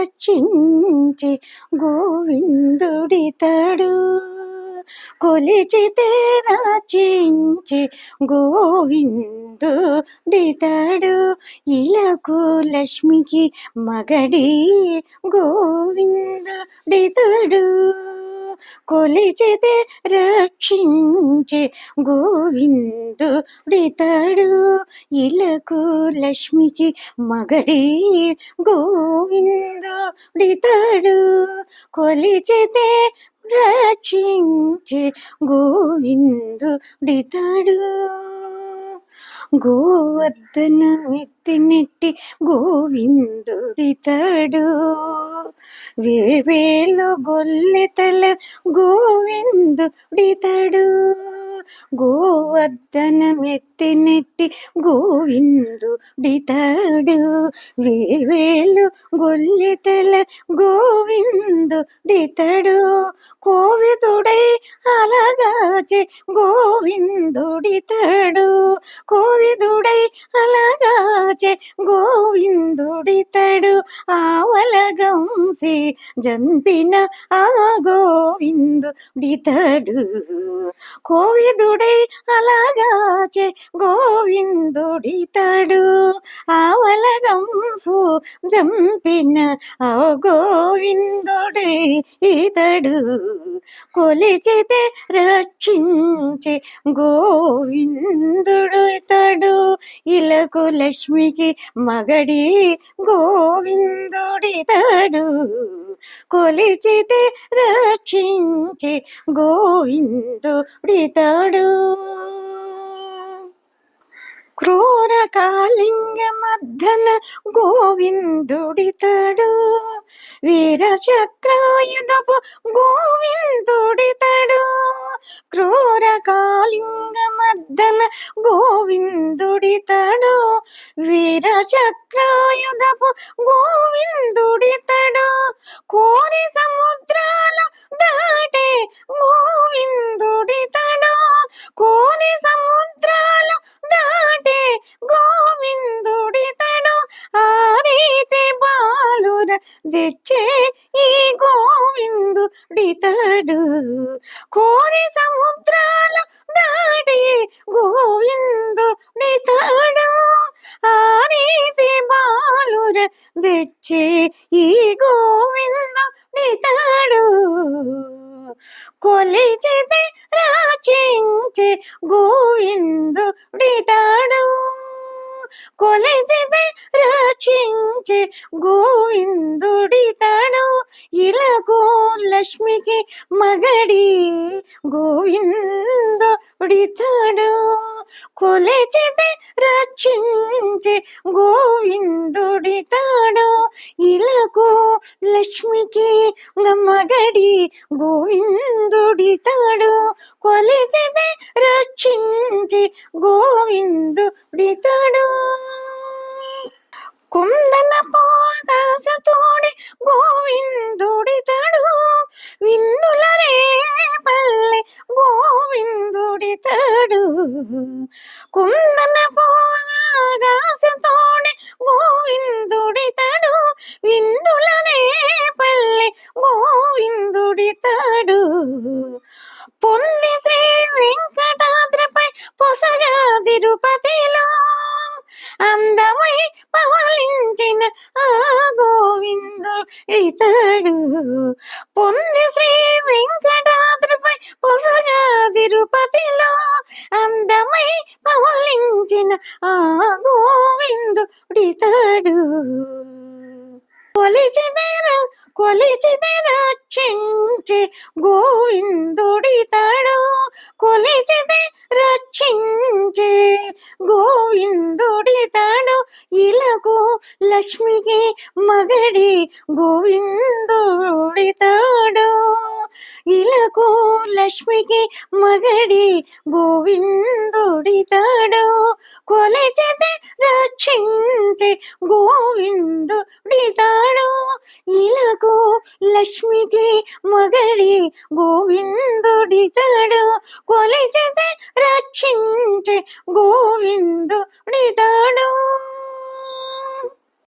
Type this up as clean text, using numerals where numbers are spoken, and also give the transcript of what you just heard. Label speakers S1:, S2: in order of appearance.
S1: రక్షించి గోవిందుడితడు. కొలిచితే రక్షించి గోవిందుడితడు. ఇలకు లక్ష్మికి మగడి గోవిందుడితడు. కొలిచితే రక్షించి గోవిందుడితడు. ఇలకు లక్ష్మికి మగడి గోవిందుడితడు. కొలిచితే రక్షించి గోవిందుడితడు. గోవర్ధనమెత్తినెట్టి గోవిందుడితడు. వేవేలు గొల్లెతల గోవిందుడితడు. గోవర్ధనమెత్తినెట్టి గోవిందుడితడు. వేవేలు గొల్లెతల గోవిందుడితడు. కోవిదుడై అలగాచే గోవిందుడితడు. కోవిదుడై అలగాచే గోవిందుడితడు. ఆవలగంసి జంపిన ఆ గోవిందుడితడు. కోవిదుడై అలగాచే గోవిందుడితడు. ఆవలగంసు జంపిన ఆ గోవిందుడితడు. కొలిచితే రక్షించి గోవిందుడితడు. ఇలకు లక్ష్మికి మగడి గోవిందుడితడు. కొలిచితే రక్షించి గోవిందుడితడు. క్రూర కాళింగ మర్దన గోవిందుడితడు. వీర చక్రాయుధపు గోవిందుడితడు. క్రూర కాళింగ మర్దన గోవిందుడితడు. వీర చక్రాయుధపు గోవిందుడితడు. కోరి సముద్రాలు దాటే గోవిందుడితడు. కోరి సముద్రాలు దాటే గోవిందుడితడు. ఆ రీతి బాలుర తెచ్చే ఈ గోవిందుడితడు. కోరి సముద్రాలు దాటి గోవిందుడితడు. ఆ రీతి బాలుర తెచ్చే ఈ గోవిందుడితడు. కొలిచితే రక్షించే గోవిందుడితడు. కొలిచితే రక్షించే గోవిందుడితడు. ఇలకు లక్ష్మికి మగడి గోవిందుడితడు. కొలిచితే రక్షించే గోవిందుడితడు. ఇలకు లక్ష్మికి మగడి గోవిందుడితడు. కొలిచితే రక్షించి గోవిందుడితడు. కుందన పోగాసతోడి గోవిందుడితడు. విన్నుల రేపల్లె గోవిందుడితడు. కుందన పోగాసతోడి గోవిందుడితడు. విన్నుల రేపల్లె గోవిందుడితడు. పొంది శ్రీ వెంకటాద్రిపై పొసగా తిరుపతిలో అందమై పవలించిన ఆ గోవిందుడితడు. పొంది శ్రీ వెంకటాద్రిపై పొసగా తిరుపతిలో అందమై పవలించిన ఆ గోవిందుడితడు. కొలిచితే రక్షించి గోవిందుడితడు. కొలిచితే రక్షించి గోవిందుడితడు. ఇలకు లక్ష్మికి మగడి గోవిందుడితడు. ఇలకు లక్ష్మికి మగడి గోవిందుడితడు. కొలిచితే రక్షించి గోవిందుడితడు. ఇలకు లక్ష్మికి మగడి గోవిందుడితడు. కొలిచితే రక్షించి గోవిందుడితడు.